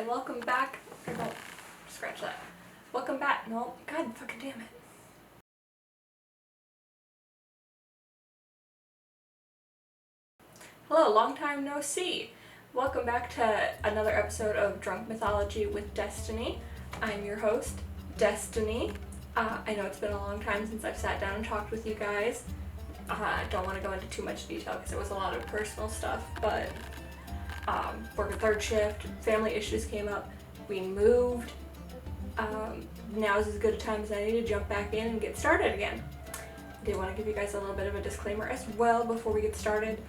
and welcome back. Or no, scratch that. Welcome back. No, god fucking damn it. Hello, long time no see. Welcome back to another episode of Drunk Mythology with Destiny. I'm your host, Destiny. I know it's been a long time since I've sat down and talked with you guys. I don't want to go into too much detail because it was a lot of personal stuff, but work a third shift, family issues came up, we moved. Now is as good a time as any to jump back in and get started again. I do want to give you guys a little bit of a disclaimer as well before we get started.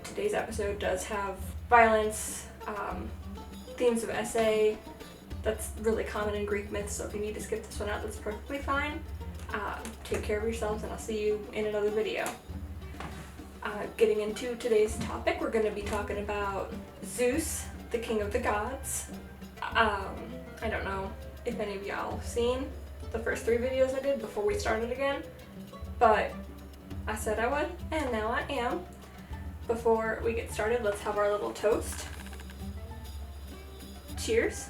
Today's episode does have violence, themes of SA. That's really common in Greek myths, so if you need to skip this one out, that's perfectly fine. Take care of yourselves, and I'll see you in another video. Getting into today's topic, we're going to be talking about Zeus, the king of the gods. I don't know if any of y'all have seen the first 3 videos I did before we started again, but I said I would, and now I am. Before we get started, let's have our little toast. Cheers.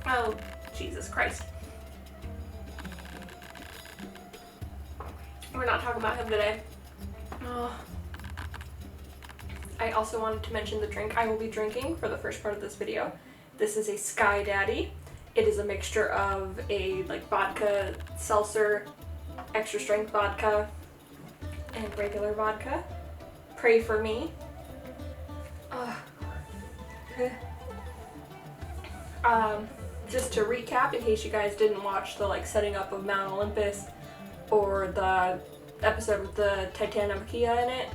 Oh, Jesus Christ. We're not talking about him today. Oh. I also wanted to mention the drink I will be drinking for the first part of this video. This is a Sky Daddy. It is a mixture of a vodka, seltzer, extra strength vodka, and regular vodka. Pray for me. Just to recap, in case you guys didn't watch the setting up of Mount Olympus or the episode with the Titanomacheia in it,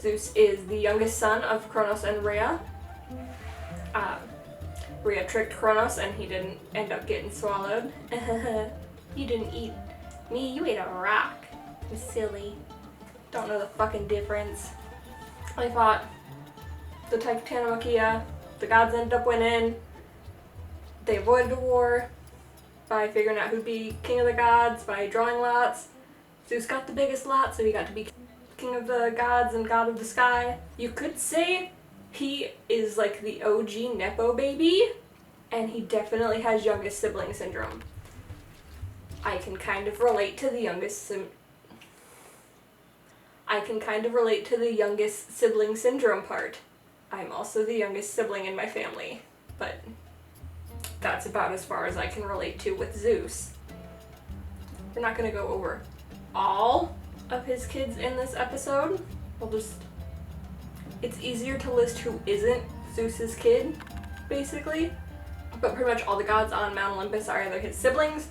Zeus is the youngest son of Kronos and Rhea. Rhea tricked Kronos and he didn't end up getting swallowed. You didn't eat me, you ate a rock. You silly. Don't know the fucking difference. I thought the Titanomacheia, the gods ended up winning. They avoided a war by figuring out who'd be king of the gods by drawing lots. Zeus got the biggest lot, so he got to be king of the gods and god of the sky. You could say he is like the OG Nepo baby, and he definitely has youngest sibling syndrome. I can kind of relate to the youngest sibling syndrome part. I'm also the youngest sibling in my family, but that's about as far as I can relate to with Zeus. We're not going to go over all of his kids in this episode. It's easier to list who isn't Zeus's kid, basically. But pretty much all the gods on Mount Olympus are either his siblings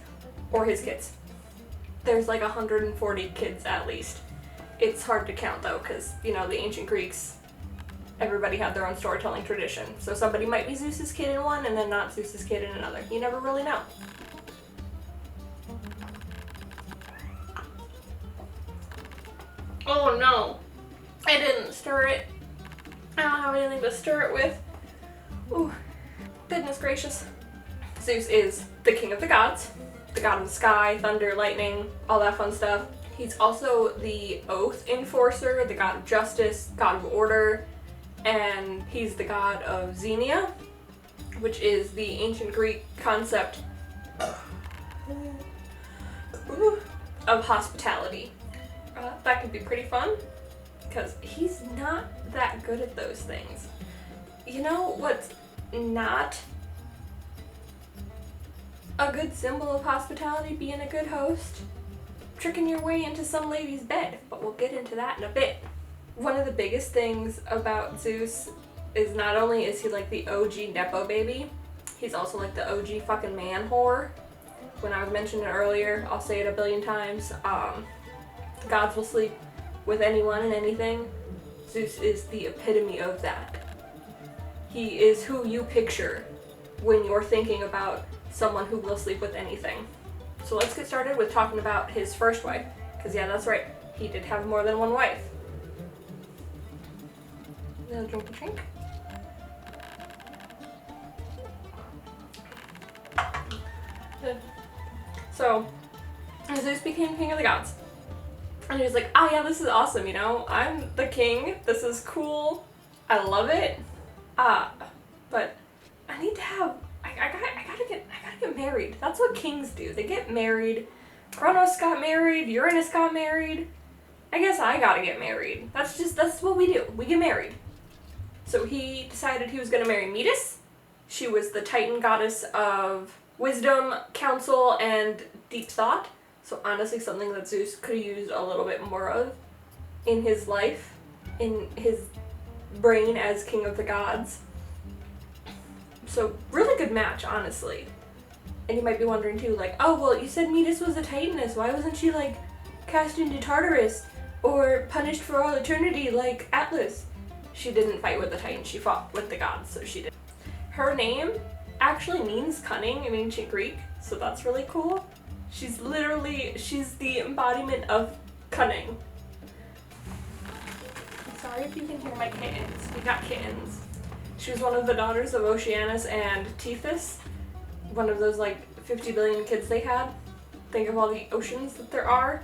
or his kids. There's 140 kids at least. It's hard to count though, because, the ancient Greeks, everybody had their own storytelling tradition. So somebody might be Zeus's kid in one and then not Zeus's kid in another. You never really know. Oh no, I didn't stir it. I don't have anything to stir it with. Ooh, goodness gracious. Zeus is the king of the gods, the god of the sky, thunder, lightning, all that fun stuff. He's also the oath enforcer, the god of justice, god of order, and he's the god of Xenia, which is the ancient Greek concept of hospitality. That could be pretty fun, because he's not that good at those things. You know what's not a good symbol of hospitality, being a good host? Tricking your way into some lady's bed, but we'll get into that in a bit. One of the biggest things about Zeus is not only is he the OG Nepo baby, he's also the OG fucking man whore. When I was mentioning it earlier, I'll say it a billion times, gods will sleep with anyone and anything. Zeus is the epitome of that. He is who you picture when you're thinking about someone who will sleep with anything. So let's get started with talking about his first wife, because yeah, that's right, he did have more than one wife. Gonna drink a drink. So, Zeus became king of the gods. And he was like, oh yeah, this is awesome, you know? I'm the king. This is cool. I love it. But I need to have, I gotta get married. That's what kings do. They get married. Kronos got married. Uranus got married. I guess I gotta get married. That's what we do. We get married. So he decided he was gonna marry Metis. She was the Titan goddess of wisdom, counsel, and deep thought. So honestly, something that Zeus could have used a little bit more of in his life, in his brain as king of the gods. So really good match, honestly. And you might be wondering too, like, oh, well, you said Metis was a Titaness. Why wasn't she, like, cast into Tartarus or punished for all eternity like Atlas? She didn't fight with the Titans. She fought with the gods, so she did. Her name actually means cunning in ancient Greek, so that's really cool. She's the embodiment of cunning. I'm sorry if you can hear my kittens. We got kittens. She was one of the daughters of Oceanus and Tethys, one of those like 50 billion kids they had. Think of all the oceans that there are.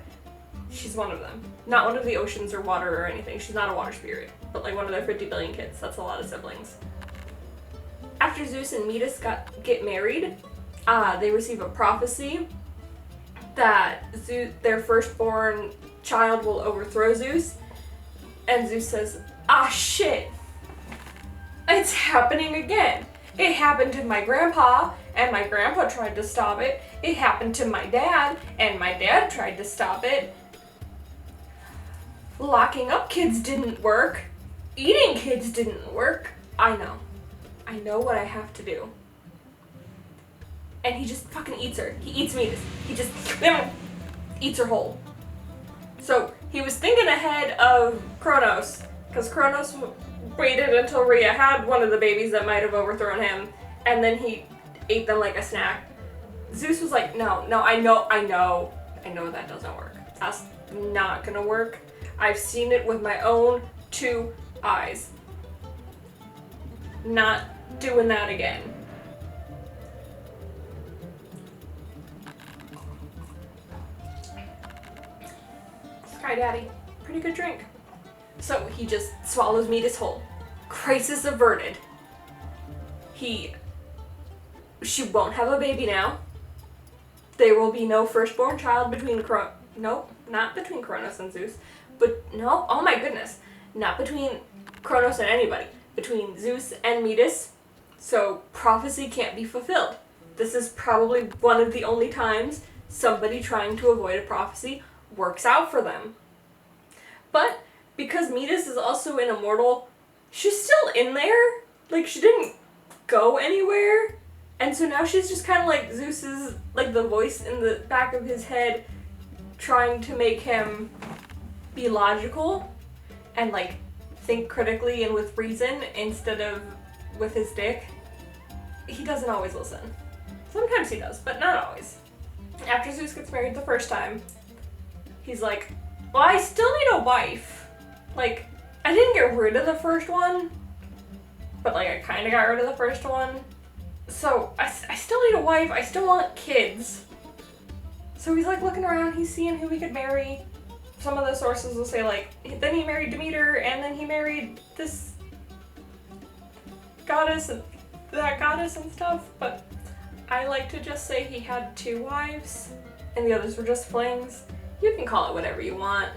She's one of them. Not one of the oceans or water or anything. She's not a water spirit, but like one of their 50 billion kids. That's a lot of siblings. After Zeus and Metis get married, they receive a prophecy that their firstborn child will overthrow Zeus. And Zeus says, ah shit, it's happening again. It happened to my grandpa, and my grandpa tried to stop it. It happened to my dad, and my dad tried to stop it. Locking up kids didn't work. Eating kids didn't work. I know what I have to do. And he just fucking eats her. He eats Metis. He just eats her whole. So he was thinking ahead of Kronos, because Kronos waited until Rhea had one of the babies that might have overthrown him, and then he ate them like a snack. Zeus was like, no, I know that doesn't work. That's not gonna work. I've seen it with my own 2 eyes. Not doing that again. Sky Daddy, pretty good drink. So he just swallows Metis whole. Crisis averted. She won't have a baby now. There will be no firstborn child between not between Kronos and Zeus, oh my goodness, not between Kronos and anybody, between Zeus and Metis. So prophecy can't be fulfilled. This is probably one of the only times somebody trying to avoid a prophecy works out for them. But because Metis is also an immortal, she's still in there. Like, she didn't go anywhere. And so now she's just kind of like Zeus's, like, the voice in the back of his head trying to make him be logical and, like, think critically and with reason instead of with his dick. He doesn't always listen. Sometimes he does, but not always. After Zeus gets married the first time, he's like, well, I still need a wife. Like, I didn't get rid of the first one, but, like, I kind of got rid of the first one. So, I still need a wife. I still want kids. So he's, like, looking around. He's seeing who he could marry. Some of the sources will say, like, then he married Demeter, and then he married this goddess and that goddess and stuff. But I like to just say he had 2 wives, and the others were just flings. You can call it whatever you want.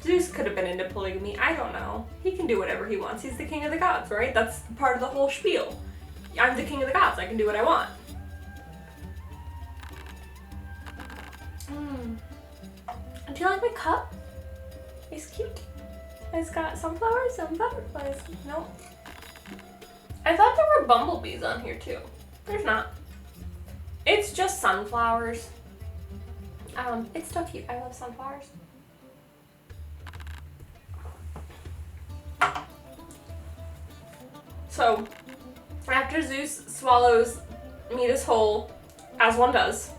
Zeus could have been into polygamy. I don't know. He can do whatever he wants. He's the king of the gods, right? That's part of the whole spiel. I'm the king of the gods. I can do what I want. Do you like my cup? It's cute. It's got sunflowers and butterflies. No. I thought there were bumblebees on here too. There's not. It's just sunflowers. It's so cute. I love sunflowers. So, after Zeus swallows Metis whole, as one does,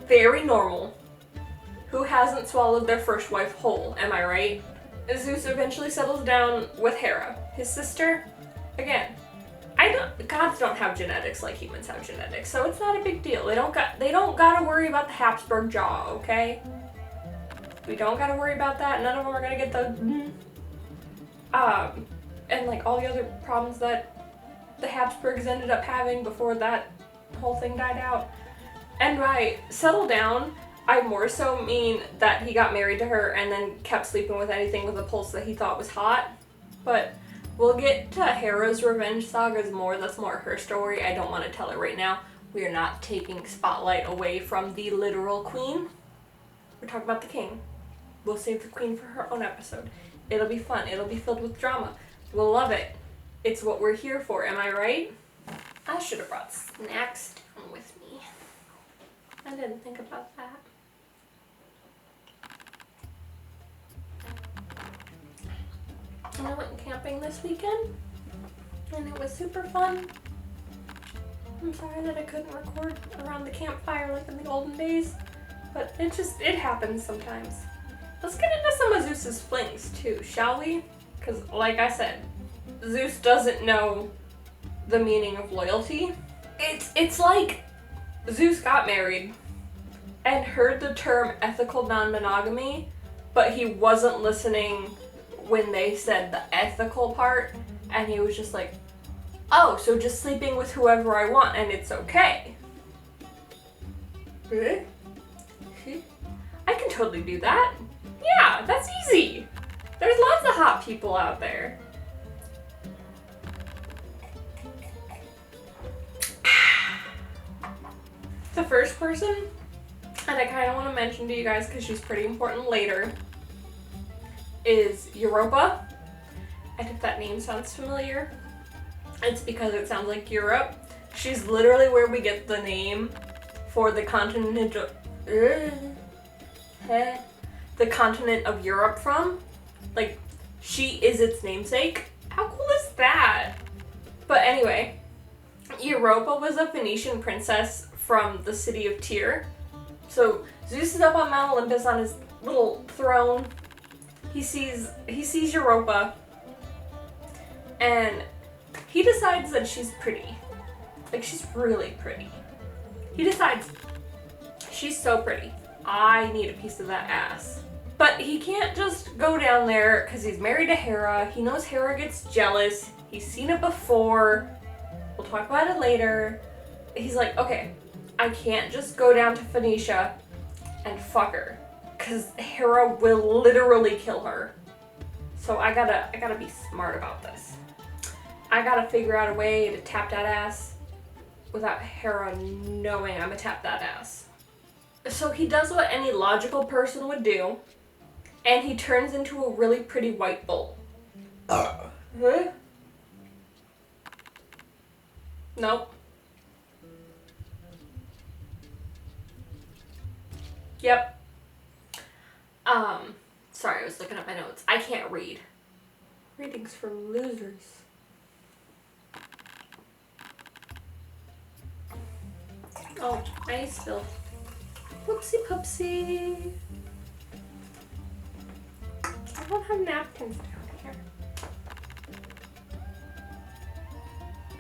very normal. Who hasn't swallowed their first wife whole, am I right? Zeus eventually settles down with Hera, his sister. Again, gods don't have genetics like humans have genetics, so it's not a big deal. They don't gotta worry about the Habsburg jaw, okay? We don't gotta worry about that. None of them are gonna get the and like all the other problems that the Habsburgs ended up having before that whole thing died out. And by settle down, I more so mean that he got married to her and then kept sleeping with anything with a pulse that he thought was hot. But we'll get to Hera's revenge sagas more. That's more her story. I don't want to tell it right now. We are not taking spotlight away from the literal queen. We're talking about the king. We'll save the queen for her own episode. It'll be fun. It'll be filled with drama. We'll love it. It's what we're here for. Am I right? I should have brought snacks down with me. I didn't think about that. And I went camping this weekend, and it was super fun. I'm sorry that I couldn't record around the campfire like in the olden days, but it happens sometimes. Let's get into some of Zeus's flings too, shall we? Because like I said, Zeus doesn't know the meaning of loyalty. It's like Zeus got married and heard the term ethical non-monogamy, but he wasn't listening when they said the ethical part, and he was just like, oh, so just sleeping with whoever I want and it's okay. Really? I can totally do that. Yeah, that's easy. There's lots of hot people out there. The first person, and I kind of want to mention to you guys because she's pretty important later, is Europa. And if that name sounds familiar, it's because it sounds like Europe. She's literally where we get the name for the continent of Europe from. Like, she is its namesake. How cool is that? But anyway, Europa was a Phoenician princess from the city of Tyre. So Zeus is up on Mount Olympus on his little throne. He sees Europa, and he decides that she's pretty. Like, she's really pretty. He decides, she's so pretty. I need a piece of that ass. But he can't just go down there because he's married to Hera. He knows Hera gets jealous. He's seen it before. We'll talk about it later. He's like, okay, I can't just go down to Phoenicia and fuck her, because Hera will literally kill her. So I gotta be smart about this. I gotta figure out a way to tap that ass without Hera knowing I'm gonna tap that ass. So he does what any logical person would do, and he turns into a really pretty white bull. Huh? Nope. Yep. Sorry, I was looking at my notes. I can't read. Reading's for losers. Oh, I spilled. Whoopsie poopsie. I don't have napkins down here.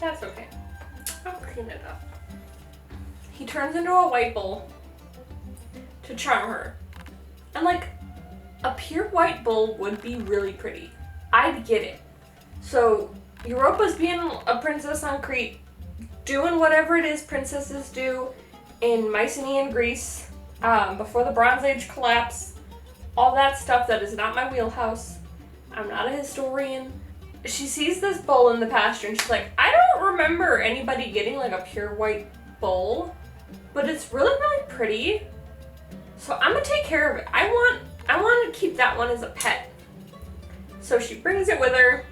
That's okay. I'll clean it up. He turns into a white bull to charm her. And like, a pure white bull would be really pretty. I'd get it. So Europa's being a princess on Crete, doing whatever it is princesses do in Mycenaean Greece, before the Bronze Age collapse, all that stuff that is not my wheelhouse. I'm not a historian. She sees this bull in the pasture and she's like, I don't remember anybody getting like a pure white bull, but it's really, really pretty. So I'm gonna take care of it. I want to keep that one as a pet. So she brings it with her.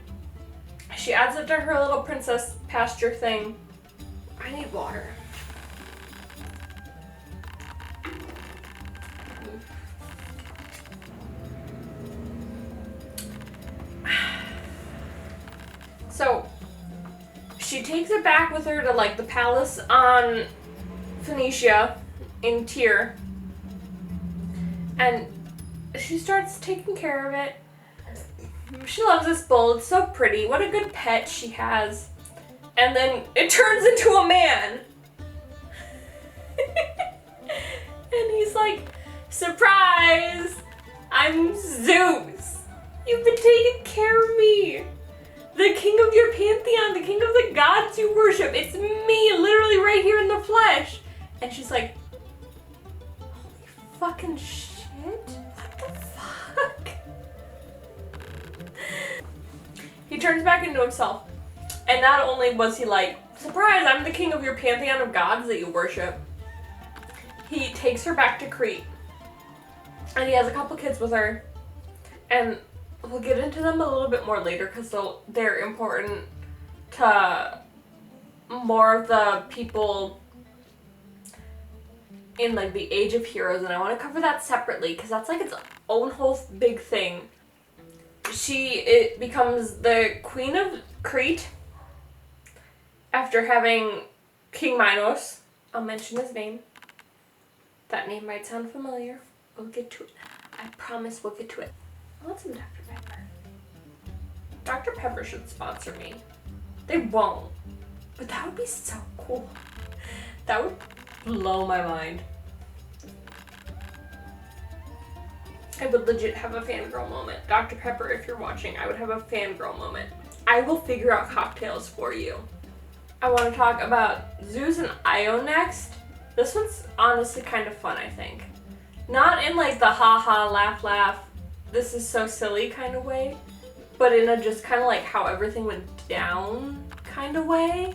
She adds it to her little princess pasture thing. I need water. So she takes it back with her to like the palace on Phoenicia in Tyre. And she starts taking care of it. She loves this bull. It's so pretty. What a good pet she has. And then it turns into a man. And he's like, surprise! I'm Zeus. You've been taking care of me. The king of your pantheon, the king of the gods you worship. It's me, literally right here in the flesh. And she's like, holy fucking shit. What the fuck? He turns back into himself. And not only was he like, surprise, I'm the king of your pantheon of gods that you worship. He takes her back to Crete. And he has a couple kids with her. And we'll get into them a little bit more later because they're important to more of the people in like the Age of Heroes, and I want to cover that separately because that's like its own whole big thing. It becomes the queen of Crete after having King Minos. I'll mention his name. That name might sound familiar. We'll get to it. I promise we'll get to it. I want some Dr. Pepper. Dr. Pepper should sponsor me. They won't. But that would be so cool. That would blow my mind. I would legit have a fangirl moment. Dr. Pepper, if you're watching, I would have a fangirl moment. I will figure out cocktails for you. I want to talk about Zeus and Io next. This one's honestly kind of fun, I think. Not in like the haha, laugh, laugh, this is so silly kind of way, but in a just kind of like how everything went down kind of way.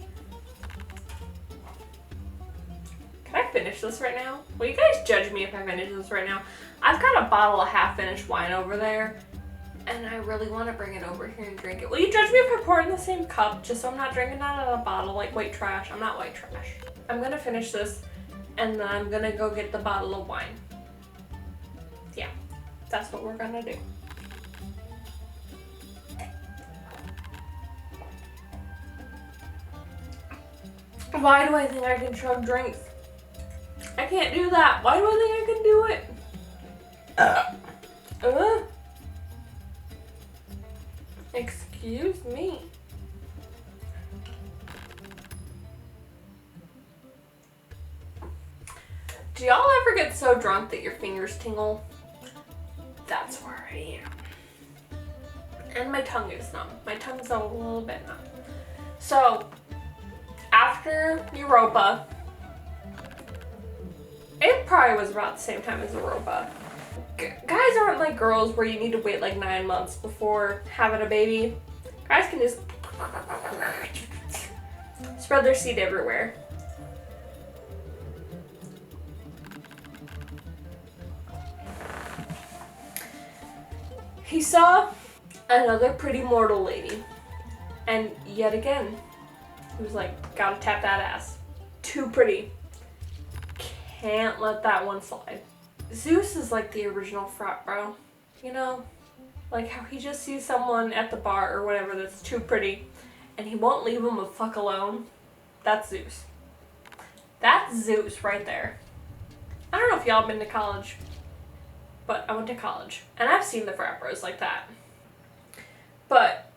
Can I finish this right now? Will you guys judge me if I finish this right now? I've got a bottle of half-finished wine over there, and I really want to bring it over here and drink it. Will you judge me if I pour it in the same cup, just so I'm not drinking out of a bottle like white trash? I'm not white trash. I'm going to finish this, and then I'm going to go get the bottle of wine. Yeah, that's what we're going to do. Why do I think I can chug drinks? I can't do that. Why do I think I can do it? Excuse me. Do y'all ever get so drunk that your fingers tingle? That's where I am. And my tongue is numb. My tongue's a little bit numb. So, after Europa, it probably was about the same time as Europa. Guys aren't like girls where you need to wait like 9 months before having a baby. Guys can just spread their seed everywhere. He saw another pretty mortal lady, and yet again, he was like, gotta tap that ass. Too pretty. Can't let that one slide. Zeus is like the original frat bro, you know? Like how he just sees someone at the bar or whatever that's too pretty and he won't leave them a fuck alone. That's Zeus. That's Zeus right there. I don't know if y'all been to college, but I went to college and I've seen the frat bros like that. But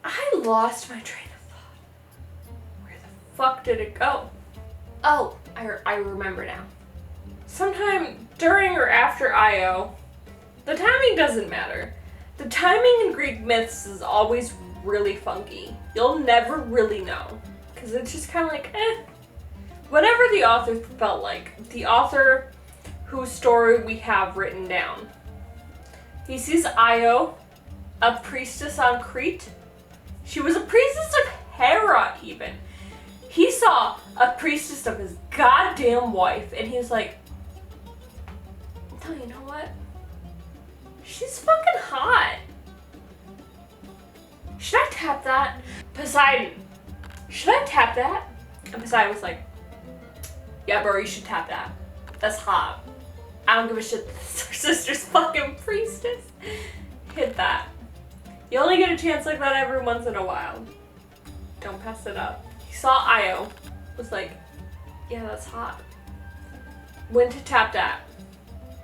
I lost my train of thought. Where the fuck did it go? Oh, I remember now. Sometime during or after Io, the timing doesn't matter. The timing in Greek myths is always really funky. You'll never really know. Because it's just kind of like, whatever the author felt like. The author whose story we have written down. He sees Io, a priestess on Crete. She was a priestess of Hera even. He saw a priestess of his goddamn wife, and he was like, no, you know what? She's fucking hot. Should I tap that? Poseidon, should I tap that? And Poseidon was like, yeah, bro, you should tap that. That's hot. I don't give a shit that our sister's fucking priestess. Hit that. You only get a chance like that every once in a while. Don't pass it up. He saw Io, was like, yeah, that's hot. Went to tap that.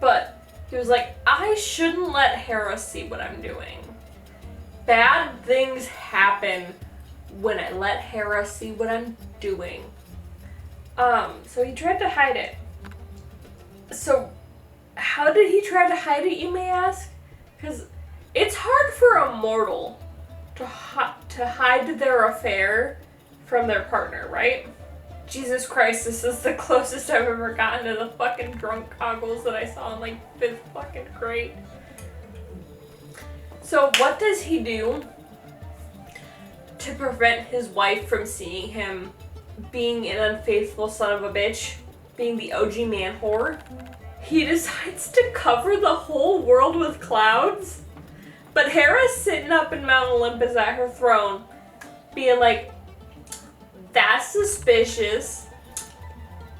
But he was like, I shouldn't let Hera see what I'm doing. Bad things happen when I let Hera see what I'm doing. So he tried to hide it. So, how did he try to hide it, you may ask? Because it's hard for a mortal to hide their affair from their partner, right? Jesus Christ, this is the closest I've ever gotten to the fucking drunk goggles that I saw in like 5th fucking grade. So what does he do to prevent his wife from seeing him being an unfaithful son of a bitch, being the OG man whore? He decides to cover the whole world with clouds, but Hera's sitting up in Mount Olympus at her throne, being like, that's suspicious,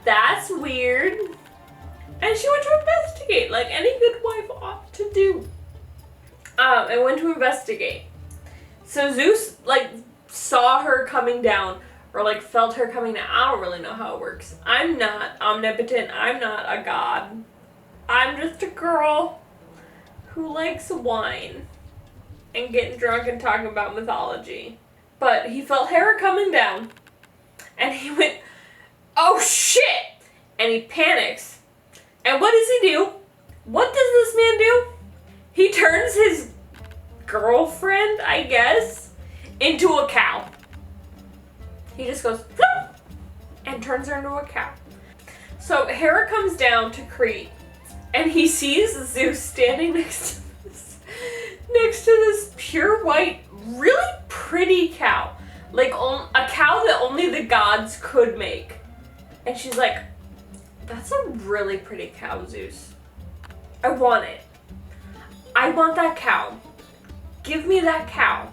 that's weird, and she went to investigate, like any good wife ought to do. And went to investigate. So Zeus, like, saw her coming down, or like felt her coming down. I don't really know how it works. I'm not omnipotent, I'm not a god. I'm just a girl who likes wine and getting drunk and talking about mythology. But he felt Hera coming down, and he went, oh shit! And he panics. And what does he do? What does this man do? He turns his girlfriend, I guess, into a cow. He just goes, flop, and turns her into a cow. So Hera comes down to Crete, and he sees Zeus standing next to this pure white, really pretty cow. Like a cow that only the gods could make. And she's like, that's a really pretty cow, Zeus. I want it. I want that cow. Give me that cow.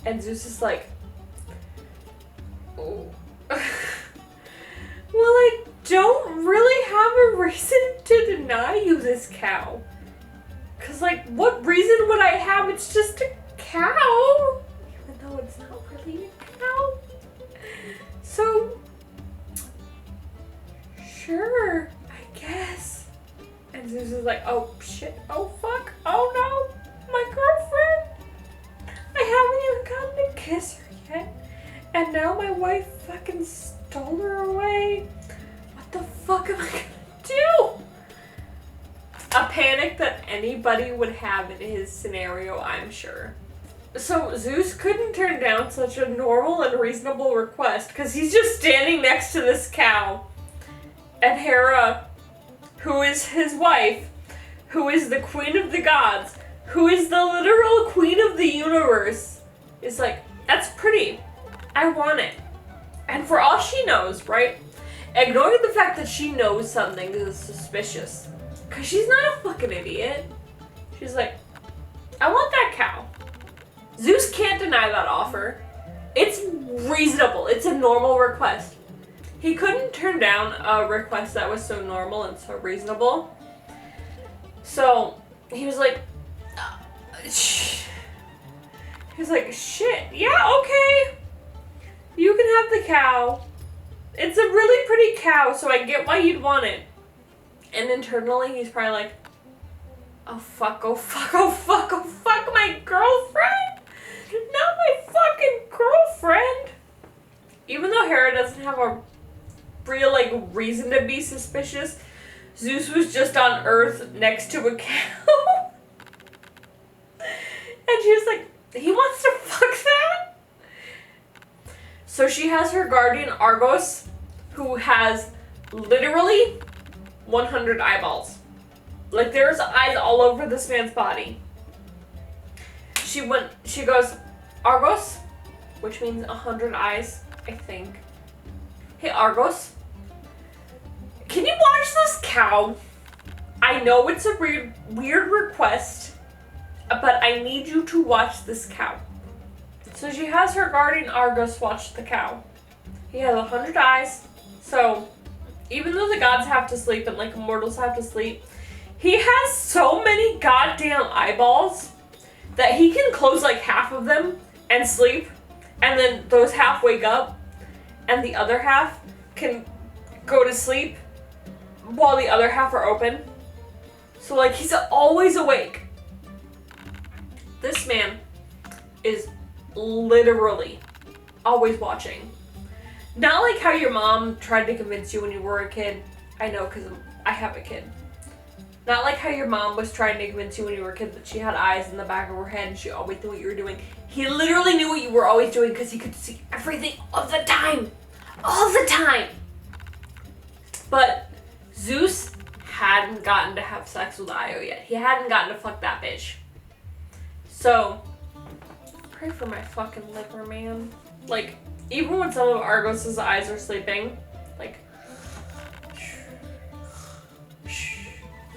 And Zeus is like, oh. Well, I don't really have a reason to deny you this cow. Because, like, what reason would I have? It's just a cow. Even though it's not really a cow. So, sure, I guess. And Zeus is like, oh shit, oh fuck, oh no, my girlfriend. I haven't even gotten to kiss her yet. And now my wife fucking stole her away. What the fuck am I gonna do? A panic that anybody would have in his scenario, I'm sure. So Zeus couldn't turn down such a normal and reasonable request because he's just standing next to this cow. And Hera, who is his wife, who is the queen of the gods, who is the literal queen of the universe, is like, that's pretty. I want it. And for all she knows, right? Ignoring the fact that she knows something is suspicious. Because she's not a fucking idiot. She's like, I want that cow. Zeus can't deny that offer. It's reasonable. It's a normal request. He couldn't turn down a request that was so normal and so reasonable. So he was like, shit, yeah, okay. You can have the cow. It's a really pretty cow, so I get why you'd want it. And internally, he's probably like, oh fuck, oh fuck, oh fuck, oh fuck, my girlfriend? Not my fucking girlfriend. Even though Hera doesn't have a real, like, reason to be suspicious, Zeus was just on Earth next to a cow. And she was like, he wants to fuck that? So she has her guardian Argos, who has literally 100 eyeballs. Like, there's eyes all over this man's body. She goes, Argos, which means 100 eyes, I think. Hey, Argos, can you watch this cow? I know it's a weird request, but I need you to watch this cow. So she has her guardian Argos watch the cow. He has 100 eyes, so even though the gods have to sleep and like mortals have to sleep, he has so many goddamn eyeballs that he can close like half of them and sleep, and then those half wake up, and the other half can go to sleep while the other half are open. So like he's always awake. This man is literally always watching. Not like how your mom tried to convince you when you were a kid. I know, because I have a kid. Not like how your mom was trying to convince you when you were a kid that she had eyes in the back of her head and she always knew what you were doing. He literally knew what you were always doing because he could see everything all the time. All the time. But Zeus hadn't gotten to have sex with Io yet. He hadn't gotten to fuck that bitch. So, pray for my fucking liver, man. Like, even when some of Argos's eyes are sleeping, like,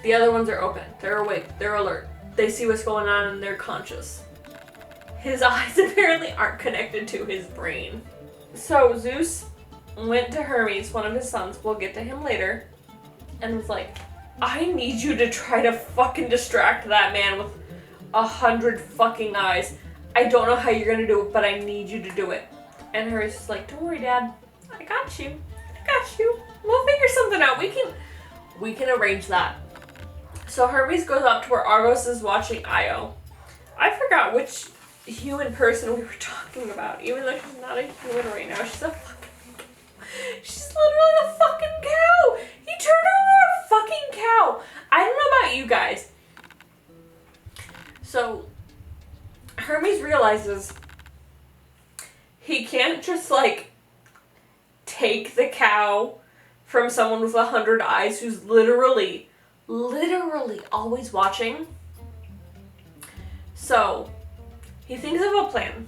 the other ones are open. They're awake. They're alert. They see what's going on and they're conscious. His eyes apparently aren't connected to his brain. So Zeus went to Hermes, one of his sons, we'll get to him later, and was like, I need you to try to fucking distract that man with 100 fucking eyes. I don't know how you're gonna do it, but I need you to do it. And Hermes is like, don't worry, Dad. I got you. I got you. We'll figure something out. We can arrange that. So Hermes goes up to where Argos is watching Io. I forgot which human person we were talking about, even though she's not a human right now. She's literally a fucking cow. He turned her into a fucking cow. I don't know about you guys. So Hermes realizes he can't just like take the cow from someone with 100 eyes who's literally always watching. So he thinks of a plan.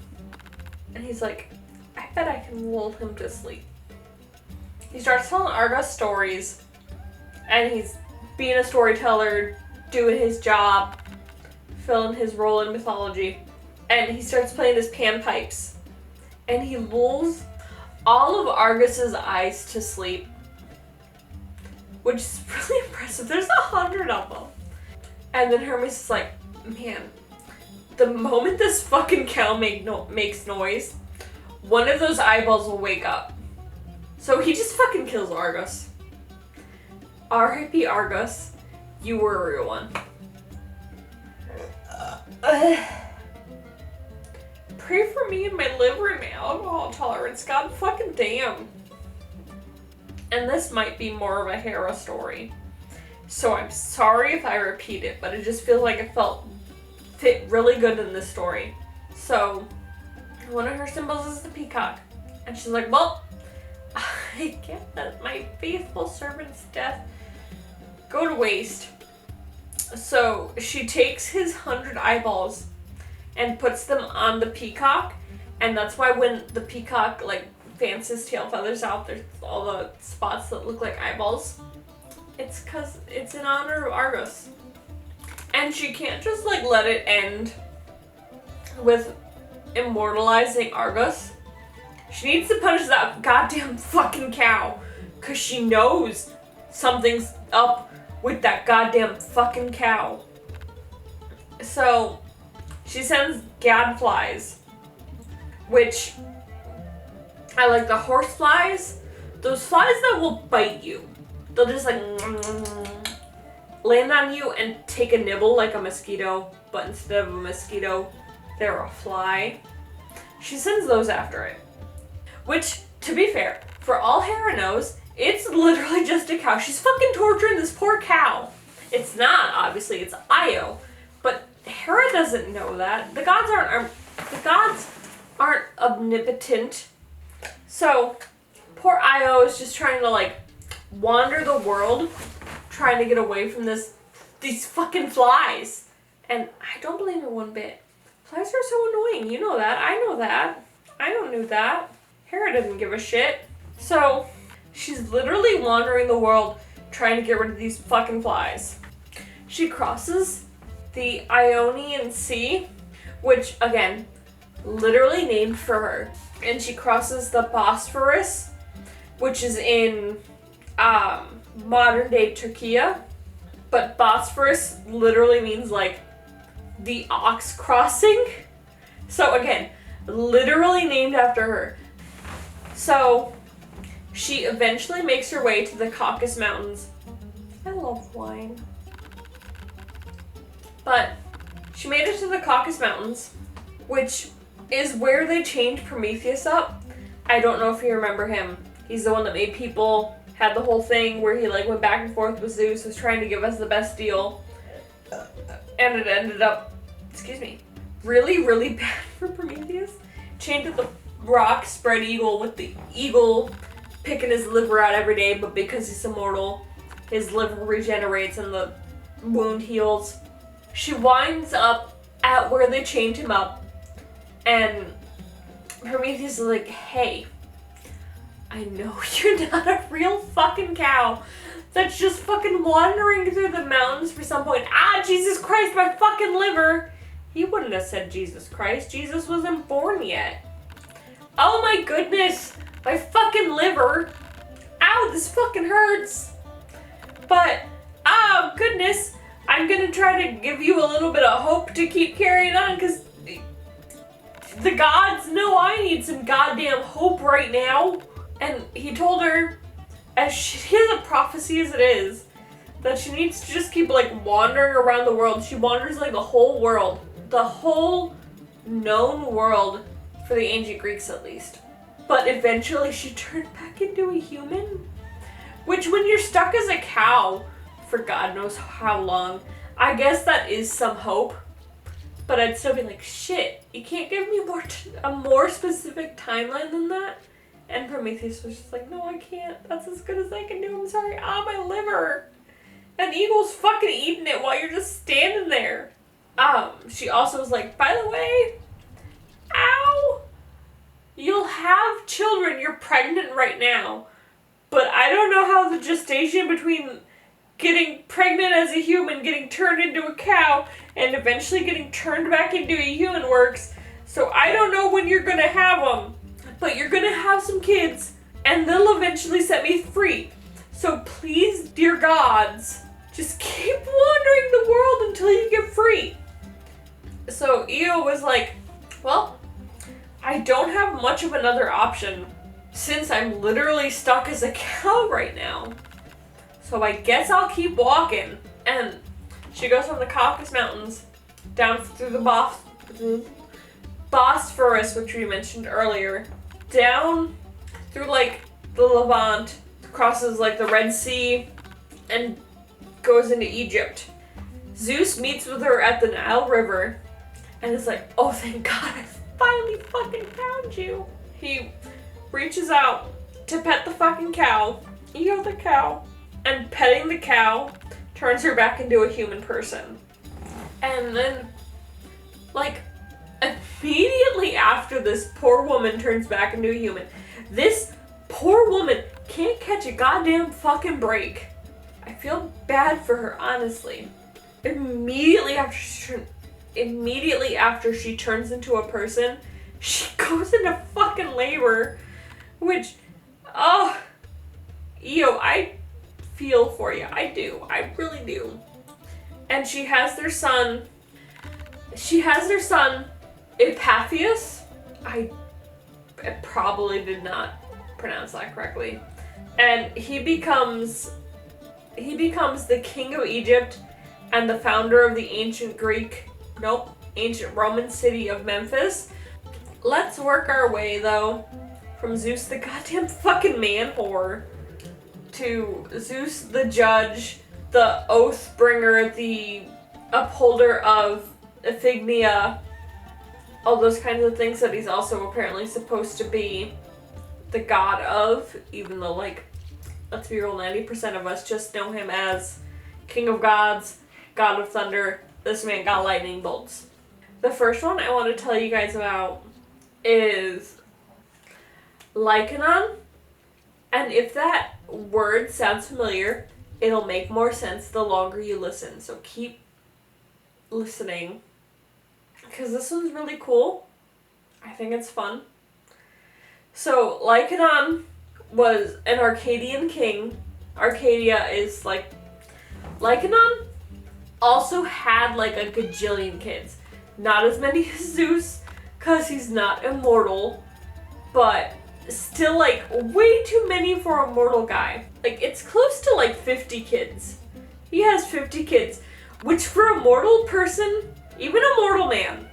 And he's like, I bet I can lull him to sleep. He starts telling Argos stories. And he's being a storyteller, doing his job, filling his role in mythology. And he starts playing his panpipes. And he lulls all of Argos's eyes to sleep. Which is really impressive. There's 100 of them. And then Hermes is like, man, the moment this fucking cow makes noise, one of those eyeballs will wake up. So he just fucking kills Argos. R.I.P. Argos, you were a real one. Pray for me and my liver and my alcohol tolerance. God fucking damn. And this might be more of a Hera story. So I'm sorry if I repeat it, but it just feels like it fit really good in this story. So, one of her symbols is the peacock. And she's like, well, I can't let my faithful servant's death go to waste. So, she takes his 100 eyeballs and puts them on the peacock. And that's why when the peacock, like, fans his tail feathers out, there's all the spots that look like eyeballs. It's because it's in honor of Argos. And she can't just like let it end with immortalizing Argos. She needs to punish that goddamn fucking cow. Because she knows something's up with that goddamn fucking cow. So she sends gadflies, which I like the horse flies. Those flies that will bite you. They'll just like land on you and take a nibble like a mosquito, but instead of a mosquito, they're a fly. She sends those after it. Which, to be fair, for all Hera knows, it's literally just a cow. She's fucking torturing this poor cow. It's not, obviously, it's Io. But Hera doesn't know that. The gods aren't omnipotent. So, poor Io is just trying to like wander the world, trying to get away from these fucking flies. And I don't blame her one bit. Flies are so annoying. You know that. I know that. I don't know that. Hera didn't give a shit. So, she's literally wandering the world trying to get rid of these fucking flies. She crosses the Ionian Sea, which, again, literally named for her. And she crosses the Bosphorus, which is in modern-day Turkey. But Bosphorus literally means, like, the ox crossing. So, again, literally named after her. So, she eventually makes her way to the Caucasus Mountains. I love wine. But she made it to the Caucasus Mountains, which is where they chained Prometheus up. I don't know if you remember him. He's the one that made people had the whole thing where he like went back and forth with Zeus, was trying to give us the best deal, and it ended up, really, really bad for Prometheus. Chained to the rock, spread eagle, with the eagle picking his liver out every day, but because he's immortal, his liver regenerates and the wound heals. She winds up at where they chained him up, and Prometheus is like, hey, I know you're not a real fucking cow that's just fucking wandering through the mountains for some point. Ah, Jesus Christ, my fucking liver. He wouldn't have said Jesus Christ. Jesus wasn't born yet. Oh my goodness, my fucking liver. Ow, this fucking hurts. But, oh goodness, I'm gonna try to give you a little bit of hope to keep carrying on, because the gods know I need some goddamn hope right now. And he told her, as shitty as a prophecy as it is, that she needs to just keep like wandering around the world. She wanders like the whole world. The whole known world, for the ancient Greeks at least. But eventually she turned back into a human. Which, when you're stuck as a cow for God knows how long, I guess that is some hope. But I'd still be like, shit, you can't give me a more specific timeline than that? And Prometheus was just like, no, I can't. That's as good as I can do. I'm sorry. Ah, my liver. An eagle's fucking eating it while you're just standing there. She also was like, by the way, ow, you'll have children. You're pregnant right now. But I don't know how the gestation between getting pregnant as a human, getting turned into a cow, and eventually getting turned back into a human works. So I don't know when you're gonna have them. But you're gonna have some kids, and they'll eventually set me free. So please, dear gods, just keep wandering the world until you get free. So Io was like, well, I don't have much of another option, since I'm literally stuck as a cow right now. So I guess I'll keep walking. And she goes from the Caucasus Mountains down through the Bosphorus, which we mentioned earlier, down through like the Levant, crosses like the Red Sea, and goes into Egypt. Zeus meets with her at the Nile River and is like, oh thank God, I finally fucking found you. He reaches out to pet the fucking cow, the cow, and petting the cow turns her back into a human person. And then, like, immediately after this poor woman turns back into a human, this poor woman can't catch a goddamn fucking break. I feel bad for her, honestly. Immediately after she turns into a person, she goes into fucking labor, which, Io, I feel for you. I do. I really do. And she has their son, Epaphius. I probably did not pronounce that correctly. And he becomes the king of Egypt and the founder of the ancient Roman city of Memphis. Let's work our way, though, from Zeus the goddamn fucking man whore to Zeus the judge, the oath bringer, the upholder of Xenia, all those kinds of things that he's also apparently supposed to be the god of, even though, like, let's be real, 90% of us just know him as king of gods, god of thunder. This man got lightning bolts. The first one I want to tell you guys about is Lycaon. And if that word sounds familiar, it'll make more sense the longer you listen. So keep listening, because this one's really cool. I think it's fun. So Lycaon was an Arcadian king. Arcadia is like... Lycaon also had like a gajillion kids. Not as many as Zeus, because he's not immortal, but still like way too many for a mortal guy. Like, it's close to like 50 kids. He has 50 kids, which for a mortal person, even a mortal man,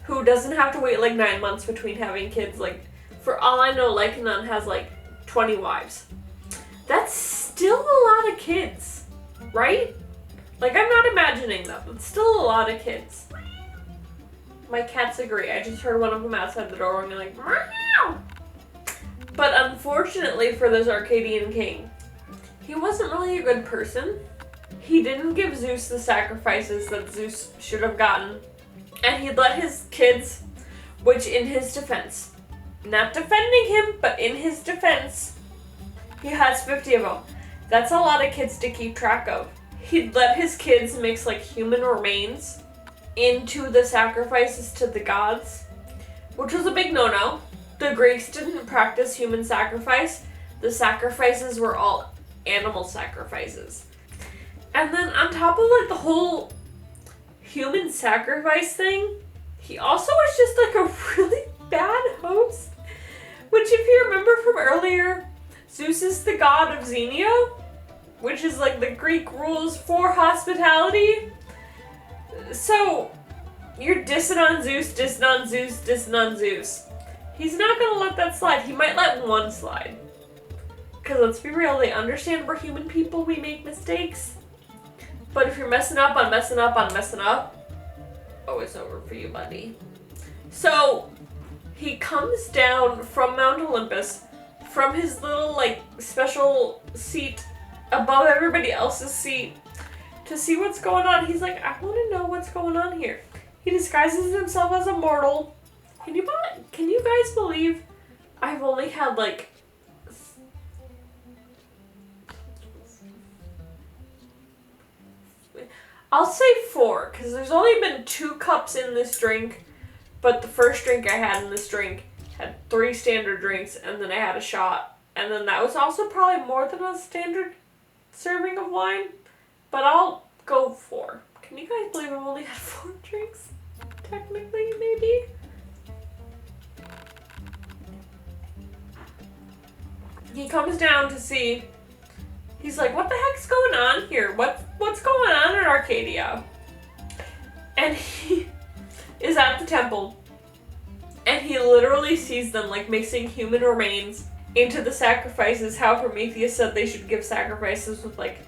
who doesn't have to wait like 9 months between having kids, like, for all I know, Lycaon has like 20 wives. That's still a lot of kids, right? Like, I'm not imagining them. It's still a lot of kids. My cats agree. I just heard one of them outside the door and they're like, meow. But unfortunately for this Arcadian king, he wasn't really a good person. He didn't give Zeus the sacrifices that Zeus should have gotten. And he let his kids, which in his defense, not defending him, but in his defense, he has 50 of them. That's a lot of kids to keep track of. He'd let his kids mix like human remains into the sacrifices to the gods, which was a big no-no. The Greeks didn't practice human sacrifice. The sacrifices were all animal sacrifices. And then on top of like the whole human sacrifice thing, he also was just like a really bad host. Which if you remember from earlier, Zeus is the god of Xenia, which is like the Greek rules for hospitality. So you're dissing on Zeus, dissing on Zeus, dissing on Zeus. He's not gonna let that slide. He might let one slide. Because let's be real, they understand we're human people, we make mistakes. But if you're messing up on messing up on messing up, oh, it's over for you, buddy. So he comes down from Mount Olympus, from his little like special seat above everybody else's seat, to see what's going on. He's like, I want to know what's going on here. He disguises himself as a mortal. Can you guys believe I've only had like I'll say 4, because there's only been 2 cups in this drink, but the first drink I had in this drink had 3 standard drinks, and then I had a shot, and then that was also probably more than a standard serving of wine, but I'll go 4. Can you guys believe I've only had 4 drinks? Technically, maybe? He comes down to see. He's like, what the heck's going on here? What's going on in Arcadia? And he is at the temple. And he literally sees them like mixing human remains into the sacrifices. How Prometheus said they should give sacrifices with like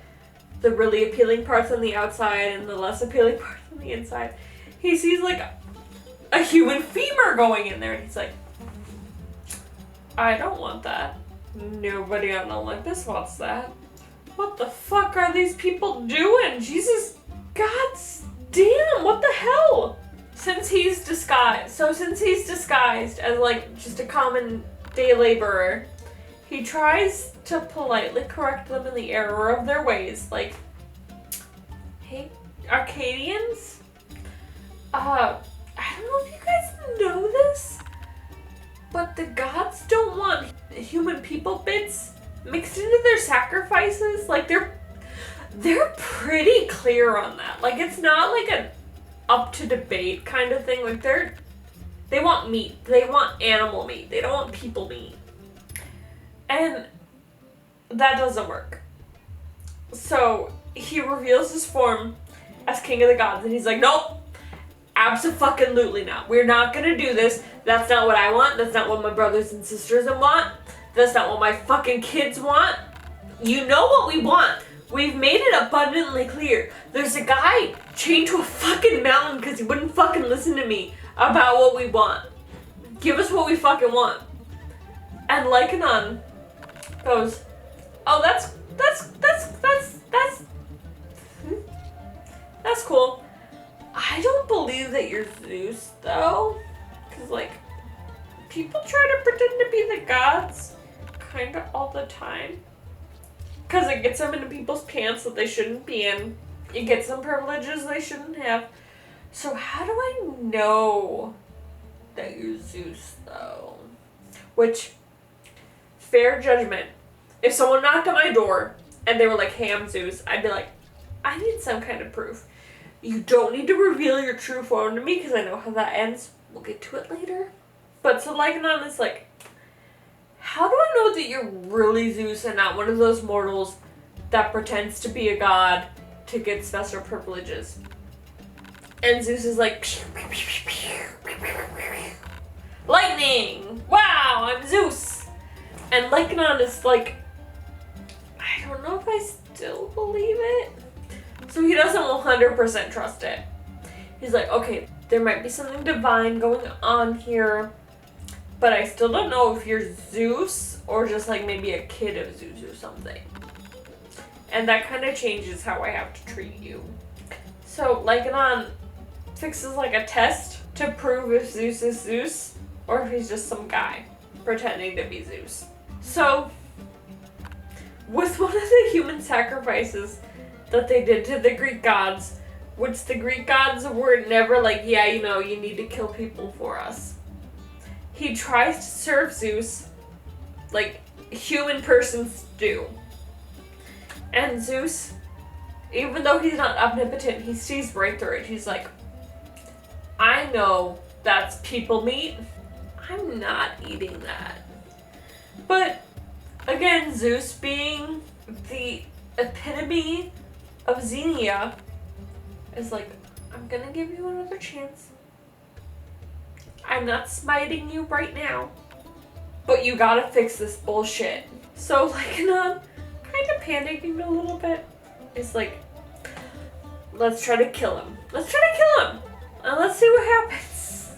the really appealing parts on the outside and the less appealing parts on the inside. He sees like a human femur going in there and he's like, I don't want that. Nobody on Olympus wants that. What the fuck are these people doing? Jesus, God's damn, what the hell? Since he's disguised as like just a common day laborer, he tries to politely correct them in the error of their ways. Like, hey, Arcadians? I don't know if you guys know this, but the gods don't want human people bits mixed into their sacrifices. Like, they're pretty clear on that. Like, it's not like an up to debate kind of thing. Like, they want meat. They want animal meat. They don't want people meat. And that doesn't work. So he reveals his form as king of the gods, and he's like, nope, abso-fucking-lutely not. We're not gonna do this. That's not what I want. That's not what my brothers and sisters want. That's not what my fucking kids want. You know what we want. We've made it abundantly clear. There's a guy chained to a fucking mountain because he wouldn't fucking listen to me about what we want. Give us what we fucking want. And Lycanon goes, oh, that's cool. I don't believe that you're Zeus, though. Because, like, people try to pretend to be the gods kind of all the time. Because it gets them into people's pants that they shouldn't be in. It gets them privileges they shouldn't have. So how do I know that you're Zeus, though? Which, fair judgment. If someone knocked on my door and they were like, hey, I'm Zeus, I'd be like, I need some kind of proof. You don't need to reveal your true form to me because I know how that ends. We'll get to it later. But so Lycanon is like, how do I know that you're really Zeus and not one of those mortals that pretends to be a god to get special privileges? And Zeus is like, lightning! Wow, I'm Zeus! And Lycanon is like, don't know if I still believe it. So he doesn't 100% trust it. He's like, okay, there might be something divine going on here, but I still don't know if you're Zeus or just like maybe a kid of Zeus or something. And that kind of changes how I have to treat you. So Lycanon fixes like a test to prove if Zeus is Zeus or if he's just some guy pretending to be Zeus. So with one of the human sacrifices that they did to the Greek gods, which the Greek gods were never like, yeah, you know, you need to kill people for us. He tries to serve Zeus like human persons do. And Zeus, even though he's not omnipotent, he sees right through it. He's like, I know that's people meat. I'm not eating that. But again, Zeus being the epitome of Xenia is like, I'm gonna give you another chance. I'm not smiting you right now, but you gotta fix this bullshit. So Lycanon, kind of panicking a little bit, is like, let's try to kill him. Let's try to kill him, and let's see what happens.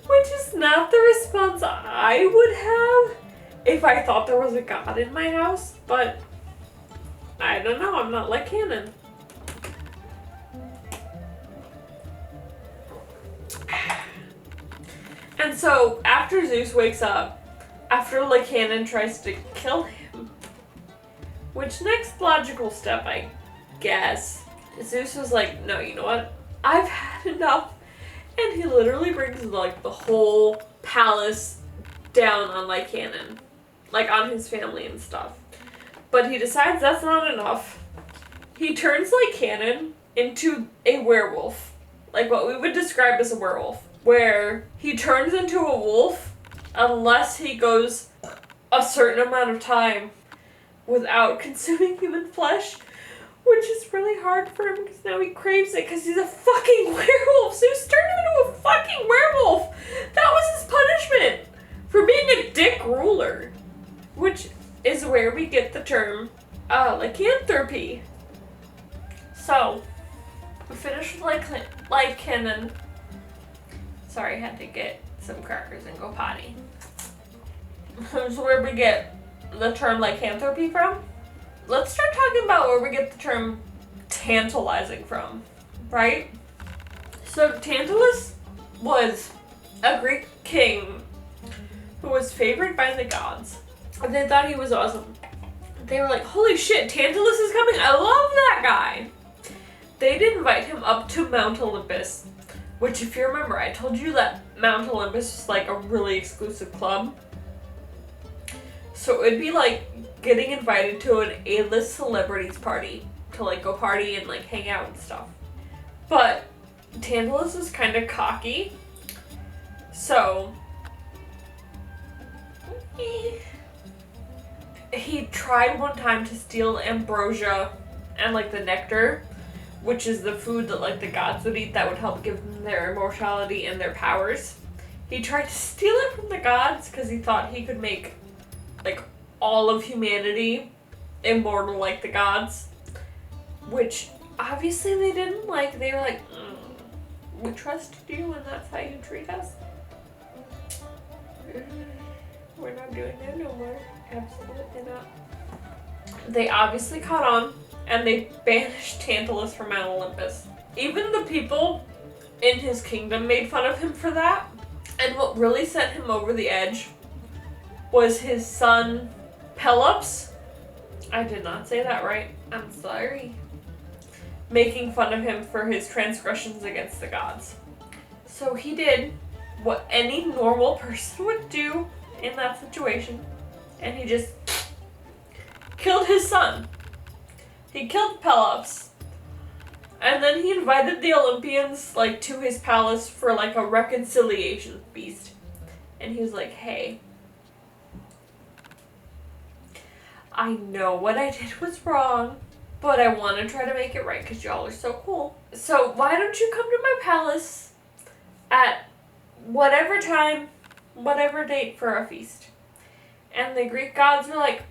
Which is not the response I would have if I thought there was a god in my house, but I don't know, I'm not like Lycanon. And so, after Zeus wakes up, after Lycanon tries to kill him, which next logical step, I guess, Zeus was like, no, you know what? I've had enough. And he literally brings, like, the whole palace down on Lycanon. Like, on his family and stuff. But he decides that's not enough. He turns Lycanon into a werewolf. Like, what we would describe as a werewolf. Where he turns into a wolf unless he goes a certain amount of time without consuming human flesh, which is really hard for him because now he craves it because he's a fucking werewolf. Zeus turned him into a fucking werewolf. That was his punishment for being a dick ruler, which is where we get the term lycanthropy. So we finished with Lycanon. Sorry, I had to get some crackers and go potty. This is where we get the term lycanthropy from. Let's start talking about where we get the term tantalizing from, right? So Tantalus was a Greek king who was favored by the gods. And they thought he was awesome. They were like, holy shit, Tantalus is coming. I love that guy. They'd invite him up to Mount Olympus. Which, if you remember, I told you that Mount Olympus was like a really exclusive club. So it'd be like getting invited to an A-list celebrities party to like go party and like hang out and stuff. But Tantalus was kind of cocky. So he tried one time to steal ambrosia and like the nectar, which is the food that like the gods would eat that would help give them their immortality and their powers. He tried to steal it from the gods because he thought he could make like all of humanity immortal like the gods, which obviously they didn't like. They were like, we trusted you and that's how you treat us? We're not doing that no more. Absolutely not. They obviously caught on. And they banished Tantalus from Mount Olympus. Even the people in his kingdom made fun of him for that. And what really sent him over the edge was his son, Pelops. I did not say that right. I'm sorry. Making fun of him for his transgressions against the gods. So he did what any normal person would do in that situation. And he just killed his son. He killed Pelops, and then he invited the Olympians like to his palace for like a reconciliation feast. And he was like, hey, I know what I did was wrong, but I want to try to make it right because y'all are so cool. So why don't you come to my palace at whatever time, whatever date for a feast? And the Greek gods were like,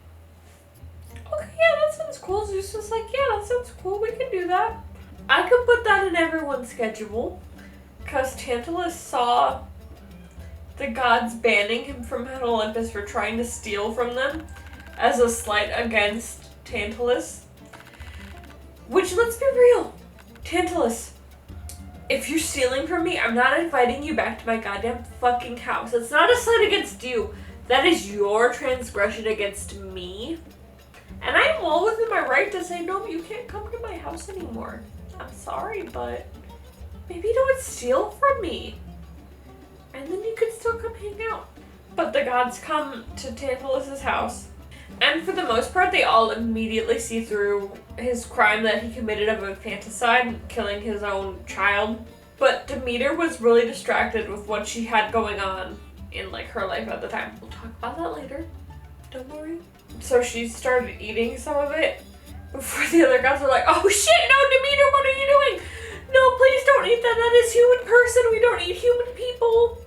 okay, yeah, that sounds cool. Zeus was like, yeah, that sounds cool. We can do that. I could put that in everyone's schedule. Because Tantalus saw the gods banning him from Mount Olympus for trying to steal from them as a slight against Tantalus. Which, let's be real, Tantalus, if you're stealing from me, I'm not inviting you back to my goddamn fucking house. It's not a slight against you. That is your transgression against me. And I'm well within my right to say, no, you can't come to my house anymore. I'm sorry, but maybe don't steal from me. And then you could still come hang out. But the gods come to Tantalus's house. And for the most part, they all immediately see through his crime that he committed of infanticide, killing his own child. But Demeter was really distracted with what she had going on in like her life at the time. We'll talk about that later. Don't worry. So she started eating some of it before the other gods were like, oh shit, no, Demeter, what are you doing? No, please don't eat that. That is human person. We don't eat human people.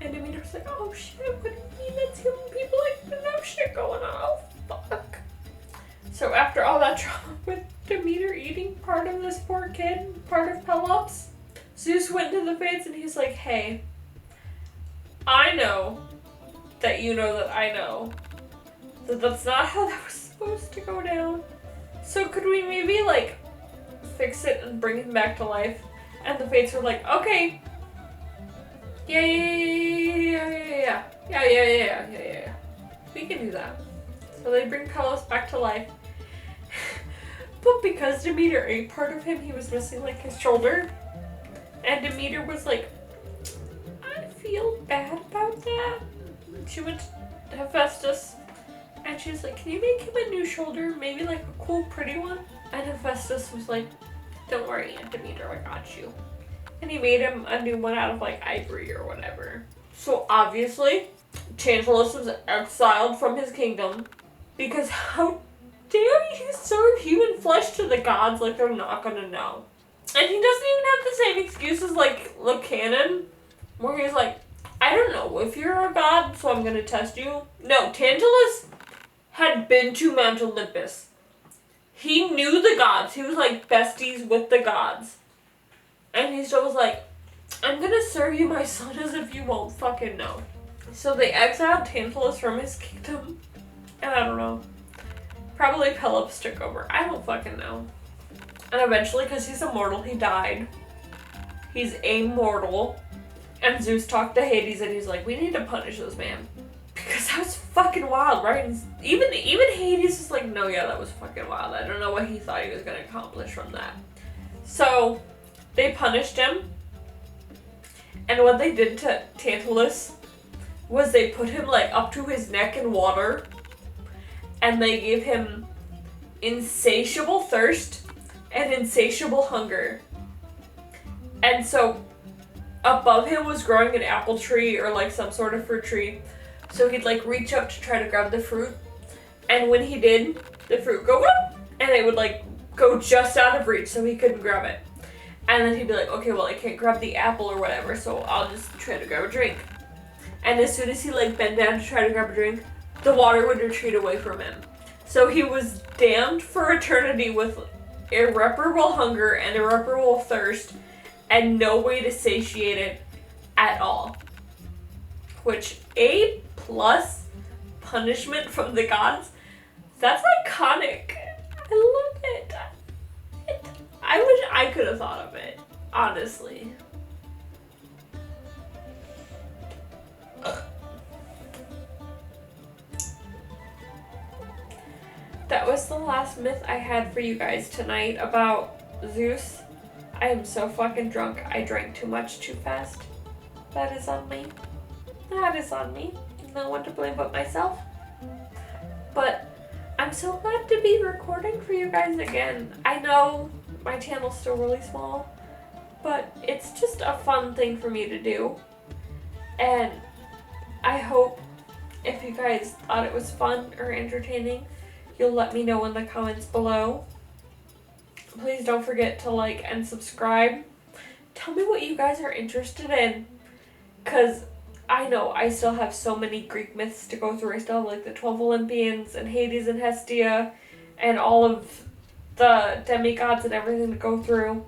And Demeter's like, oh shit, what do you mean that's human people? Like, there's no shit going on. Oh, fuck. So after all that drama with Demeter eating part of this poor kid, part of Pelops, Zeus went to the Fates and he's like, hey, I know that you know that I know that that's not how that was supposed to go down. So could we maybe, like, fix it and bring him back to life? And the Fates were like, okay. Yeah. We can do that. So they bring Pelos back to life. But because Demeter ate part of him, he was missing, like, his shoulder. And Demeter was like, I feel bad about that. She went to Hephaestus, and she was like, can you make him a new shoulder? Maybe, like, a cool, pretty one? And Hephaestus was like, don't worry, Aunt Demeter, I got you. And he made him a new one out of, like, ivory or whatever. So, obviously, Tantalus was exiled from his kingdom because how dare you serve human flesh to the gods like they're not gonna know. And he doesn't even have the same excuses like Lucannon, where he's like, I don't know if you're a god, so I'm gonna test you. No, Tantalus had been to Mount Olympus. He knew the gods. He was like besties with the gods. And he still was like, I'm gonna serve you my son as if you won't fucking know. So they exiled Tantalus from his kingdom. And I don't know. Probably Pelops took over. I don't fucking know. And eventually, because he's immortal, he died. He's immortal. And Zeus talked to Hades and he's like, we need to punish this man. Because that was fucking wild, right? And even Hades is like, no, yeah, that was fucking wild. I don't know what he thought he was going to accomplish from that. So they punished him. And what they did to Tantalus was they put him like up to his neck in water. And they gave him insatiable thirst and insatiable hunger. And so above him was growing an apple tree or like some sort of fruit tree. So he'd like reach up to try to grab the fruit. And when he did, the fruit would go whoop, and it would like go just out of reach so he couldn't grab it. And then he'd be like, okay, well I can't grab the apple or whatever, so I'll just try to grab a drink. And as soon as he like bent down to try to grab a drink, the water would retreat away from him. So he was damned for eternity with irreparable hunger and irreparable thirst and no way to satiate it at all. Which, A+ punishment from the gods, that's iconic. I love it. I wish I could have thought of it, honestly. That was the last myth I had for you guys tonight about Zeus. I am so fucking drunk. I drank too much too fast. That is on me. That is on me. No one to blame but myself. But I'm so glad to be recording for you guys again. I know my channel's still really small, but it's just a fun thing for me to do. And I hope if you guys thought it was fun or entertaining, you'll let me know in the comments below. Please don't forget to like and subscribe. Tell me what you guys are interested in, because I know I still have so many Greek myths to go through. I still have like the 12 Olympians and Hades and Hestia and all of the demigods and everything to go through.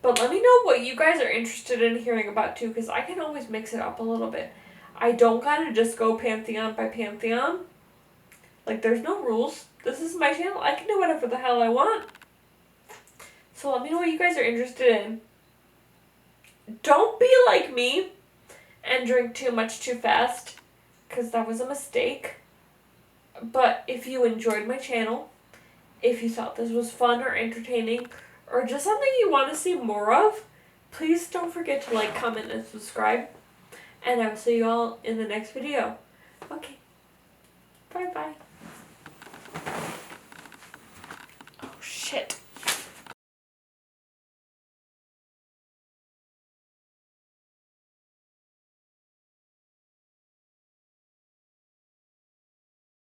But let me know what you guys are interested in hearing about too, because I can always mix it up a little bit. I don't gotta just go pantheon by pantheon. Like, there's no rules. This is my channel. I can do whatever the hell I want. So let me know what you guys are interested in. Don't be like me and drink too much too fast, because that was a mistake. But if you enjoyed my channel, if you thought this was fun or entertaining, or just something you want to see more of, please don't forget to like, comment, and subscribe. And I will see you all in the next video. Okay. Bye-bye. Oh, shit.